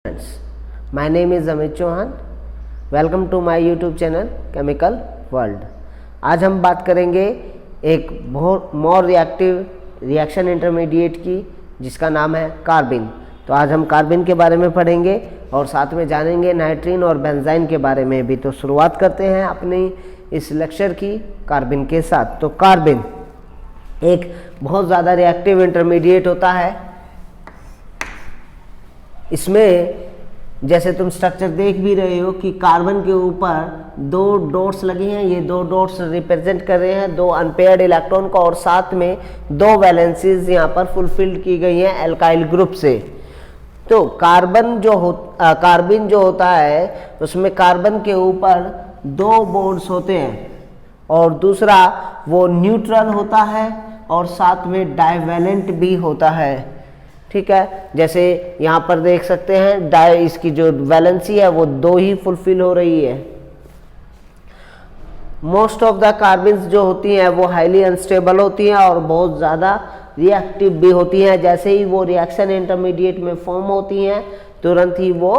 Friends, my name is Amit Chauhan. Welcome to my YouTube channel chemical world. आज हम बात करेंगे एक बहुत मोर रिएक्टिव रिएक्शन इंटरमीडिएट की जिसका नाम है कार्बिन। तो आज हम कार्बिन के बारे में पढ़ेंगे और साथ में जानेंगे नाइट्रीन और बेंजाइन के बारे में भी। तो शुरुआत करते हैं अपनी इस लेक्चर की कार्बिन के साथ। तो कार्बिन एक बहुत ज़्यादा रिएक्टिव इंटरमीडिएट होता है। इसमें जैसे तुम स्ट्रक्चर देख भी रहे हो कि कार्बन के ऊपर दो डॉट्स लगे हैं। ये दो डॉट्स रिप्रेजेंट कर रहे हैं दो अनपेयर्ड इलेक्ट्रॉन को, और साथ में दो वैलेंसीज यहाँ पर फुलफिल्ड की गई हैं एल्काइल ग्रुप से। तो कार्बिन जो होता है उसमें कार्बन के ऊपर दो बॉन्ड्स होते हैं और दूसरा वो न्यूट्रल होता है और साथ में डाइवैलेंट भी होता है। ठीक है, जैसे यहाँ पर देख सकते हैं इसकी जो वैलेंसी है वो दो ही फुलफिल हो रही है। मोस्ट ऑफ द कार्बिन्स जो होती हैं वो हाईली अनस्टेबल होती हैं और बहुत ज़्यादा रिएक्टिव भी होती हैं। जैसे ही वो रिएक्शन इंटरमीडिएट में फॉर्म होती हैं तुरंत ही वो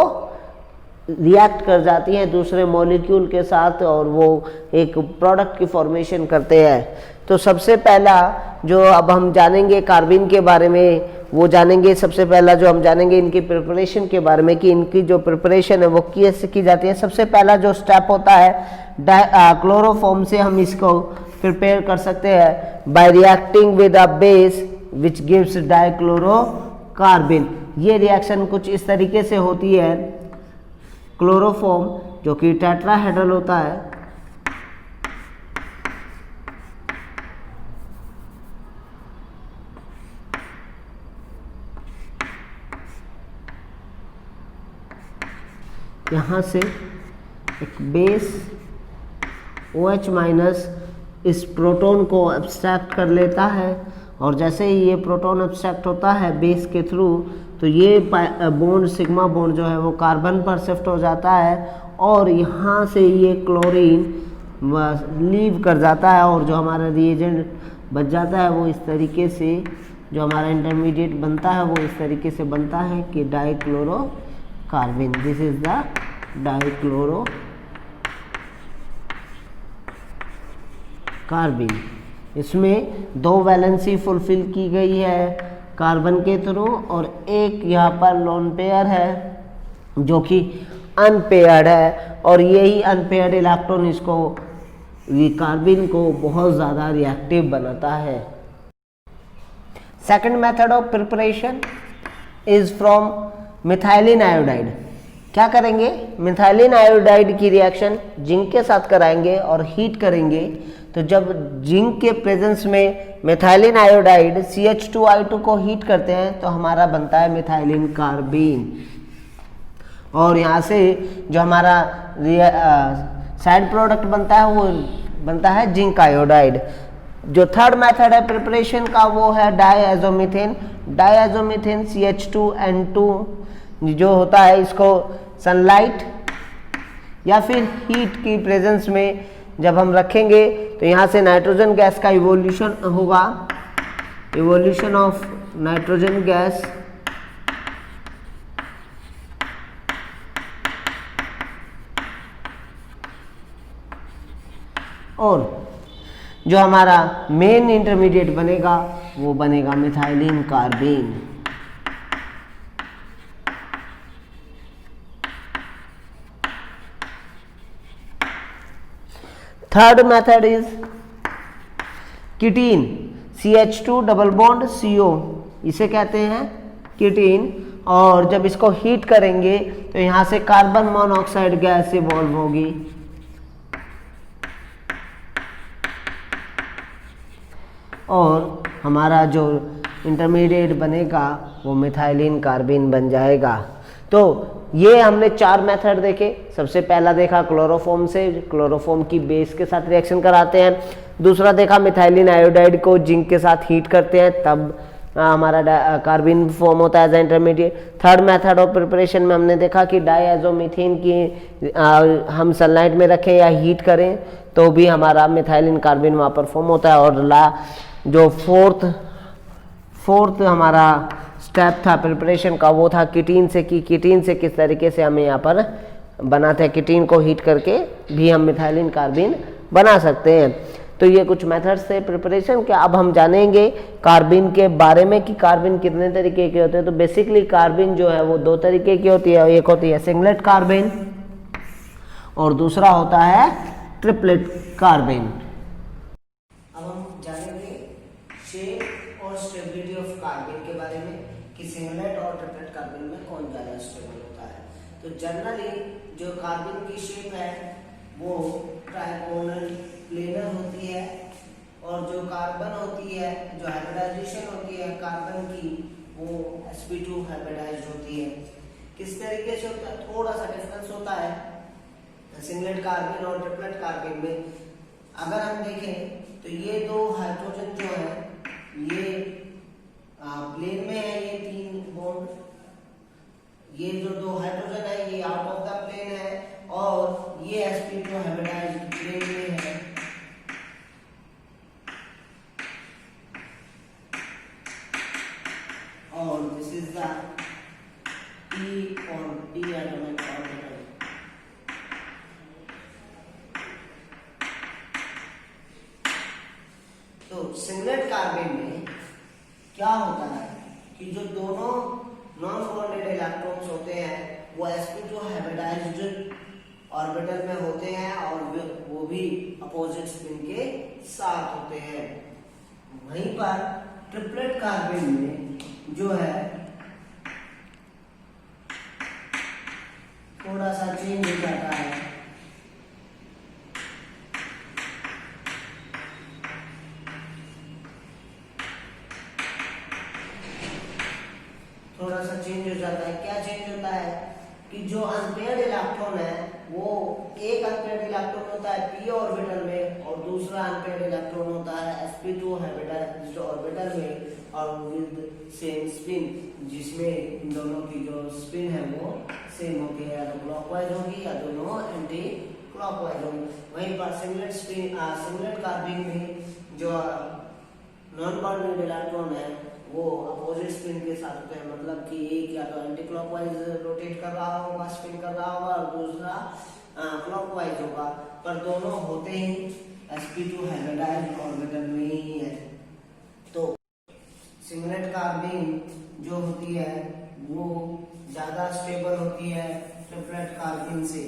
रिएक्ट कर जाती हैं दूसरे मॉलिक्यूल के साथ और वो एक प्रोडक्ट की फॉर्मेशन करते हैं। तो सबसे पहला जो अब हम जानेंगे कार्बिन के बारे में वो जानेंगे। सबसे पहला जो हम जानेंगे इनकी प्रिपरेशन के बारे में कि इनकी जो प्रिपरेशन है वो कैसे की जाती है। सबसे पहला जो स्टेप होता है क्लोरोफॉर्म से हम इसको प्रिपेयर कर सकते हैं bye reacting with a base which gives dichlorocarbene. ये रिएक्शन कुछ इस तरीके से होती है। क्लोरोफॉर्म जो कि टेट्राहेड्रल होता है, यहाँ से एक बेस OH माइनस इस प्रोटॉन को एब्स्ट्रैक्ट कर लेता है और जैसे ही ये प्रोटॉन एब्स्ट्रैक्ट होता है बेस के थ्रू तो ये बॉन्ड सिग्मा बॉन्ड जो है वो कार्बन पर शिफ्ट हो जाता है और यहाँ से ये क्लोरीन लीव कर जाता है और जो हमारा रिएजेंट बच जाता है वो इस तरीके से जो हमारा इंटरमीडिएट बनता है वो इस तरीके से बनता है कि dichlorocarbene. This is the dichlorocarbene. इसमें दो वैलेंसी फुलफिल की गई है कार्बन के थ्रू और एक यहाँ पर लोन पेयर है जो कि अनपेयर्ड है और यही अनपेयर्ड इलेक्ट्रॉन इसको कार्बिन को बहुत ज़्यादा रिएक्टिव बनाता है। Second method of preparation is from methylene iodide. क्या करेंगे, मिथाइलिन आयोडाइड की रिएक्शन जिंक के साथ कराएंगे और हीट करेंगे। तो जब जिंक के प्रेजेंस में मिथाइलिन आयोडाइड CH2I2 को हीट करते हैं तो हमारा बनता है मिथाइलिन कार्बिन और यहाँ से जो हमारा साइड प्रोडक्ट बनता है वो बनता है जिंक आयोडाइड। जो थर्ड मेथड है प्रिपरेशन का वो है डायएजोमीथेन। डायएजोमीथेन CH2N2 जो होता है इसको सनलाइट या फिर हीट की प्रेजेंस में जब हम रखेंगे तो यहाँ से नाइट्रोजन गैस का इवोल्यूशन होगा, इवोल्यूशन ऑफ नाइट्रोजन गैस और जो हमारा मेन इंटरमीडिएट बनेगा वो बनेगा methylene carbene. Third method is ketene CH2 double bond CO, इसे कहते हैं कीटीन। और जब इसको हीट करेंगे तो यहाँ से कार्बन मोनोऑक्साइड गैस इवॉल्व होगी और हमारा जो इंटरमीडिएट बनेगा वो मिथाइलिन कार्बिन बन जाएगा। तो ये हमने चार मेथड देखे। सबसे पहला देखा क्लोरोफॉर्म से, क्लोरोफॉर्म की बेस के साथ रिएक्शन कराते हैं। दूसरा देखा मिथाइलिन आयोडाइड को जिंक के साथ हीट करते हैं तब हमारा कार्बिन फॉर्म होता है as intermediate. Third method of preparation में हमने देखा कि डायएजोमीथेन की हम सनलाइट में रखें या हीट करें तो भी हमारा मिथाइलिन कार्बिन वहाँ पर फॉर्म होता है। और जो फोर्थ हमारा स्टेप था प्रिपरेशन का वो था कीटीन से, कि कीटीन से किस तरीके से हमें यहाँ पर बनाते हैं, कीटीन को हीट करके भी हम मिथाइलिन कार्बिन बना सकते हैं। तो ये कुछ मेथड्स थे प्रिपरेशन के। अब हम जानेंगे कार्बिन के बारे में कि कार्बिन कितने तरीके के होते हैं। तो बेसिकली कार्बिन जो है वो दो तरीके की होती है, एक होती है सिंगलेट कार्बिन और दूसरा होता है ट्रिपलेट कार्बिन। अब हम जानेंगे शेप और स्टेबिलिटी ऑफ कार्बिन के बारे में कि सिंगलेट और ट्रिपलेट कार्बिन में कौन ज़्यादा स्टेबल होता है। तो जनरली जो कार्बिन की शेप है वो ट्राइगोनल प्लेनर होती है, और जो कार्बन होती है, जो हाइब्रिडाइजेशन होती है कार्बन की, वो sp2 हाइब्रिडाइज्ड होती है। किस तरीके से होता है, थोड़ा सा डिफरेंस होता है सिंगलेट कार्बिन और ट्रिपलेट कार्बिन में। अगर हम देखें तो ये दो हाइड्रोजन जो है ये प्लेन में है, ये 3 बॉन्ड, ये जो दो हाइड्रोजन है ये आउट ऑफ द प्लेन है, और ये sp2 हाइब्रिडाइज्ड प्लेन में है। और दिस इज द p और d atomic orbital। तो सिंगलेट कार्बिन में क्या होता है कि जो दोनों नॉन बॉन्डेड इलेक्ट्रॉन्स होते हैं वो sp2 हाइब्रिडाइज्ड ऑर्बिटल में होते हैं, और वो भी अपोजिट स्पिन के साथ होते हैं। वहीं पर ट्रिपलेट कार्बिन में जो है थोड़ा सा चेंज हो जाता है। थोड़ा सा चेंज हो जाता है। क्या चेंज होता है कि जो अनपेयर्ड इलेक्ट्रॉन है वो एक अनपेयर्ड इलेक्ट्रॉन होता है p ऑर्बिटल में, और दूसरा अनपेयर्ड इलेक्ट्रॉन होता है sp2 हाइब्रिडाइज्ड ऑर्बिटल में, और विद सेम स्पिन, जिसमें इन दोनों की जो स्पिन है वो सेम होती है, या तो क्लॉकवाइज होगी या दोनों एंटी क्लॉकवाइज होगी। वहीं पर सिंगलेट कार्बिन में जो नॉन बॉन्डेड इलेक्ट्रॉन है वो अपोजिट स्पिन के साथ होते हैं, मतलब कि एक या तो एंटी क्लॉकवाइज रोटेट कर रहा होगा, स्पिन कर रहा होगा, और दूसरा क्लॉकवाइज होगा, पर दोनों होते ही sp2 हाइब्रिडाइज्ड ऑर्बिटल में ही है। तो सिंगलेट कार्बिन जो होती है वो ज्यादा स्टेबल होती है ट्रिपलेट कार्बिन से।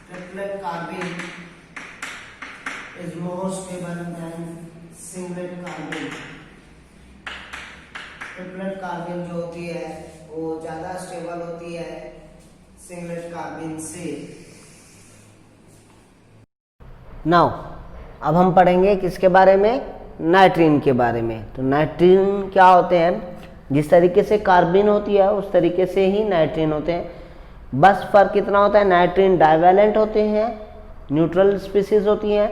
Triplet carbene is more stable than singlet carbene. Triplet carbene जो होती है वो ज्यादा स्टेबल होती है सिंगलेट कार्बिन से। नाउ अब हम पढ़ेंगे किसके बारे में, नाइट्रीन के बारे में। तो नाइट्रीन क्या होते हैं, जिस तरीके से कार्बिन होती है उस तरीके से ही नाइट्रीन होते हैं। बस फर्क कितना होता है, नाइट्रीन डाइवैलेंट होते हैं, न्यूट्रल स्पीसीज होती हैं,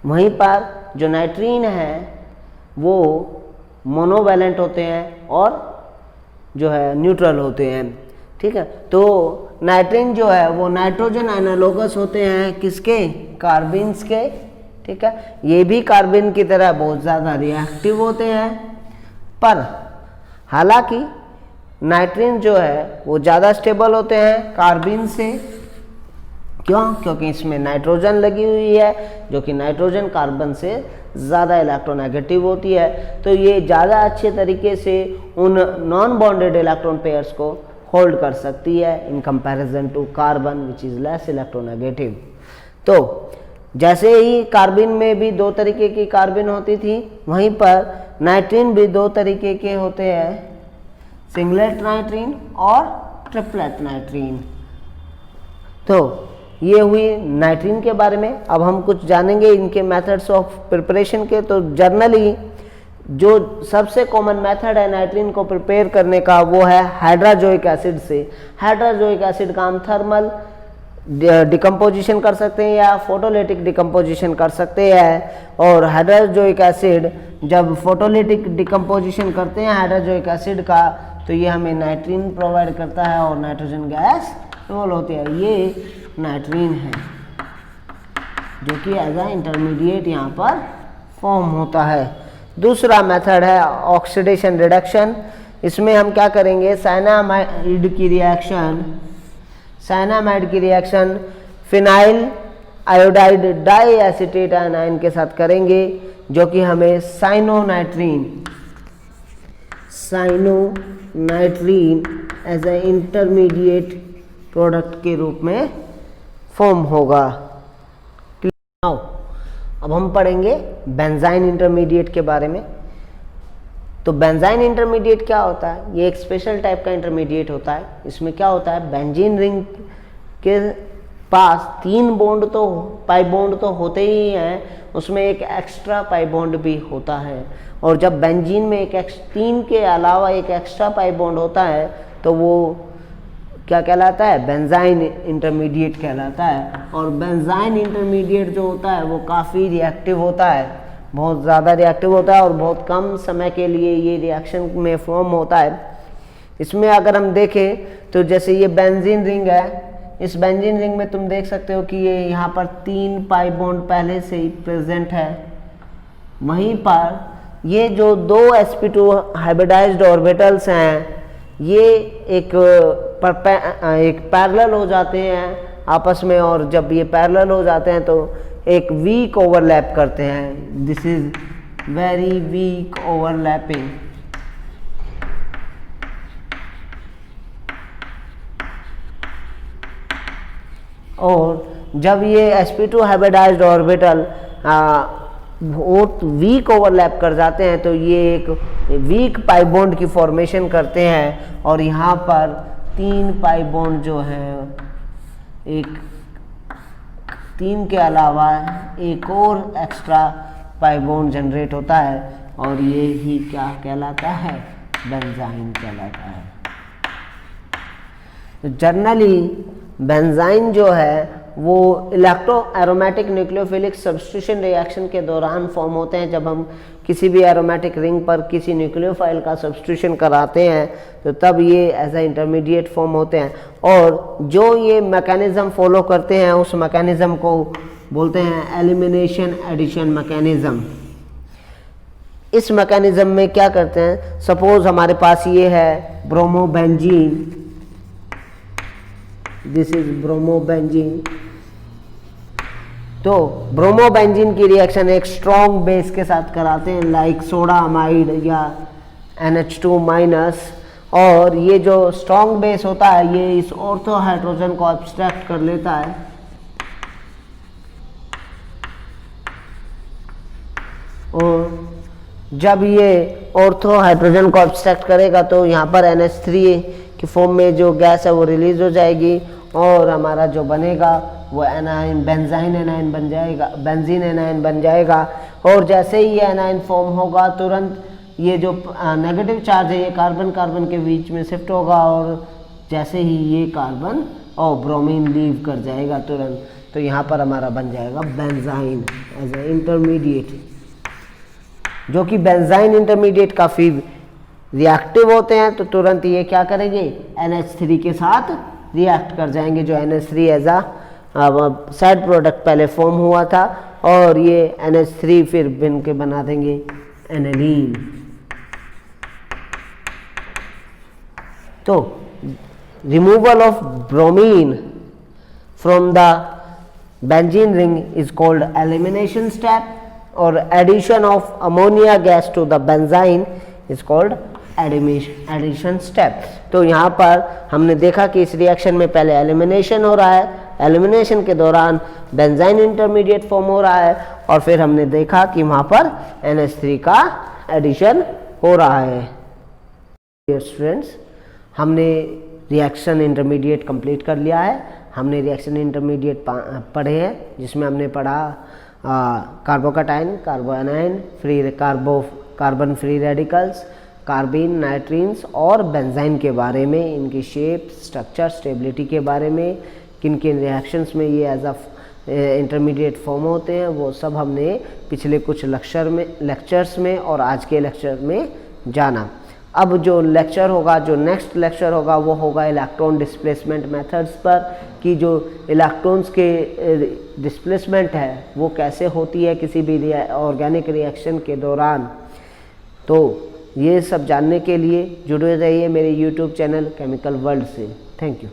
वहीं पर जो नाइट्रीन है वो मोनोवैलेंट होते हैं और जो है न्यूट्रल होते हैं। ठीक है, तो नाइट्रीन जो है वो नाइट्रोजन एनालोगस होते हैं किसके, कार्बिन्स के। ठीक है, ये भी कार्बिन की तरह बहुत ज़्यादा रिएक्टिव होते हैं, पर हालांकि नाइट्रीन जो है वो ज़्यादा स्टेबल होते हैं कार्बिन से। क्यों, क्योंकि इसमें नाइट्रोजन लगी हुई है, जो कि नाइट्रोजन कार्बन से ज़्यादा इलेक्ट्रोनेगेटिव होती है। तो ये ज़्यादा अच्छे तरीके से उन नॉन बॉन्डेड इलेक्ट्रॉन पेयर्स को होल्ड कर सकती है in comparison to carbon which is less electronegative. तो जैसे ही कार्बिन में भी दो तरीके की कार्बिन होती थी, वहीं पर नाइट्रीन भी दो तरीके के होते हैं, सिंगलेट नाइट्रीन और ट्रिपलेट नाइट्रीन। तो ये हुई नाइट्रीन के बारे में। अब हम कुछ जानेंगे इनके मेथड्स ऑफ प्रिपरेशन के। तो जनरली जो सबसे कॉमन मेथड है नाइट्रीन को प्रिपेयर करने का वो है हाइड्राजोइक एसिड से। हाइड्राजोइक एसिड का हम थर्मल डिकम्पोजिशन कर सकते हैं या फोटोलिटिक डिकम्पोजिशन कर सकते हैं। और हाइड्राजोइक एसिड जब फोटोलिटिक डिकम्पोजिशन करते हैं हाइड्राजोइक एसिड का, तो ये हमें नाइट्रीन प्रोवाइड करता है और नाइट्रोजन गैस रोल होती है। ये नाइट्रीन है जो कि एज अ इंटरमीडिएट यहाँ पर फॉर्म होता है। दूसरा मेथड है ऑक्सीडेशन रिडक्शन। इसमें हम क्या करेंगे, साइनामाइड की reaction phenyl iodide diacetate आयनाइन के साथ करेंगे, जो कि हमें cyanonitrene as a intermediate product के रूप में फॉर्म होगा। अब हम पढ़ेंगे बेंजाइन इंटरमीडिएट के बारे में। तो बेंजाइन इंटरमीडिएट क्या होता है? ये एक स्पेशल टाइप का इंटरमीडिएट होता है। इसमें क्या होता है, बेंजीन रिंग के पास 3 पाई बॉन्ड तो होते ही हैं, उसमें एक एक्स्ट्रा पाई बॉन्ड भी होता है। और जब बेंजीन में 3 के अलावा एक एक्स्ट्रा पाई बॉन्ड होता है तो वो क्या कहलाता है, बेंजाइन इंटरमीडिएट कहलाता है। और बेंजाइन इंटरमीडिएट जो होता है वो काफ़ी रिएक्टिव होता है, बहुत ज़्यादा रिएक्टिव होता है और बहुत कम समय के लिए ये रिएक्शन में फॉर्म होता है। इसमें अगर हम देखें तो जैसे ये बेंजीन रिंग है, इस बेंजीन रिंग में तुम देख सकते हो कि ये यहाँ पर 3 पाई बॉन्ड पहले से ही प्रेजेंट है। वहीं पर ये जो 2 sp2 हाइब्रिडाइज्ड ऑर्बिटल्स हैं, ये एक पैरेलल हो जाते हैं आपस में, और जब ये पैरेलल हो जाते हैं तो एक वीक ओवरलैप करते हैं। This is very weak overlapping. और जब ये sp2 हाइब्रिडाइज्ड ऑर्बिटल बहुत वीक ओवरलैप कर जाते हैं तो ये एक वीक पाई बॉन्ड की फॉर्मेशन करते हैं। और यहाँ पर 3 पाई बॉन्ड जो है, एक 3 के अलावा एक और एक्स्ट्रा पाई बॉन्ड जनरेट होता है, और ये ही क्या कहलाता है, बेंजाइन कहलाता है। तो जनरली बेंजाइन जो है वो electro aromatic nucleophilic substitution reaction के दौरान फॉर्म होते हैं। जब हम किसी भी एरोमेटिक रिंग पर किसी न्यूक्लियोफाइल का सब्स्टिट्यूशन कराते हैं तो तब ये एज ए इंटरमीडिएट फॉर्म होते हैं। और जो ये मैकेनिज्म फॉलो करते हैं उस मैकेनिज्म को बोलते हैं एलिमिनेशन एडिशन मैकेनिज्म। इस मैकेनिज्म में क्या करते हैं, सपोज हमारे पास ये है ब्रोमोबेंजीन, दिस इज ब्रोमोबेंजीन। तो ब्रोमोबेंजीन की रिएक्शन एक स्ट्रॉन्ग बेस के साथ कराते हैं, लाइक सोडा अमाइड या NH2-। और ये जो स्ट्रॉन्ग बेस होता है ये इस ऑर्थो हाइड्रोजन को एब्स्ट्रैक्ट कर लेता है, और जब ये ऑर्थो हाइड्रोजन को एब्स्ट्रैक्ट करेगा तो यहाँ पर NH3 की फॉर्म में जो गैस है वो रिलीज हो जाएगी, और हमारा जो बनेगा वो एनाइन बेंजीन एनाइन बन जाएगा। और जैसे ही ये एनाइन फॉर्म होगा तुरंत ये जो नेगेटिव चार्ज है ये कार्बन कार्बन के बीच में शिफ्ट होगा, और जैसे ही ये कार्बन और ब्रोमीन लीव कर जाएगा तुरंत, तो यहाँ पर हमारा बन जाएगा बेंजीन एज ए इंटरमीडिएट। जो कि बेंजीन इंटरमीडिएट काफ़ी रिएक्टिव होते हैं, तो तुरंत ये क्या करेंगे, NH3 के साथ रिएक्ट कर जाएंगे। जो NH3 एज आ साइड प्रोडक्ट पहले फॉर्म हुआ था, और ये NH3 फिर बन के बना देंगे एनिलीन। तो removal of bromine from the benzene ring is called elimination step, और addition of ammonia gas to the benzene is called addition step. तो यहाँ पर हमने देखा कि इस रिएक्शन में पहले एलिमिनेशन हो रहा है, एलिमिनेशन के दौरान बेंजीन इंटरमीडिएट फॉर्म हो रहा है, और फिर हमने देखा कि वहाँ पर NH3 का एडिशन हो रहा है। डियर स्टूडेंट्स, हमने रिएक्शन इंटरमीडिएट कंप्लीट कर लिया है। हमने रिएक्शन इंटरमीडिएट पढ़े हैं, जिसमें हमने पढ़ा कार्बोकैटायन, कार्बोएनाइन, कार्बन फ्री रेडिकल्स, कार्बिन, नाइट्रीन्स और बेंजीन के बारे में, इनकी शेप, स्ट्रक्चर, स्टेबिलिटी के बारे में, किन किन रिएक्शंस में ये एज अ इंटरमीडिएट फॉर्म होते हैं, वो सब हमने पिछले कुछ लेक्चर्स में और आज के लेक्चर में जाना। अब जो लेक्चर होगा, जो नेक्स्ट लेक्चर होगा, वो होगा इलेक्ट्रॉन डिस्प्लेसमेंट मेथड्स पर, कि जो इलेक्ट्रॉन्स के डिस्प्लेसमेंट है वो कैसे होती है किसी भी ऑर्गेनिक रिएक्शन के दौरान। तो ये सब जानने के लिए जुड़े रहिए मेरे यूट्यूब चैनल केमिकल वर्ल्ड से। Thank you.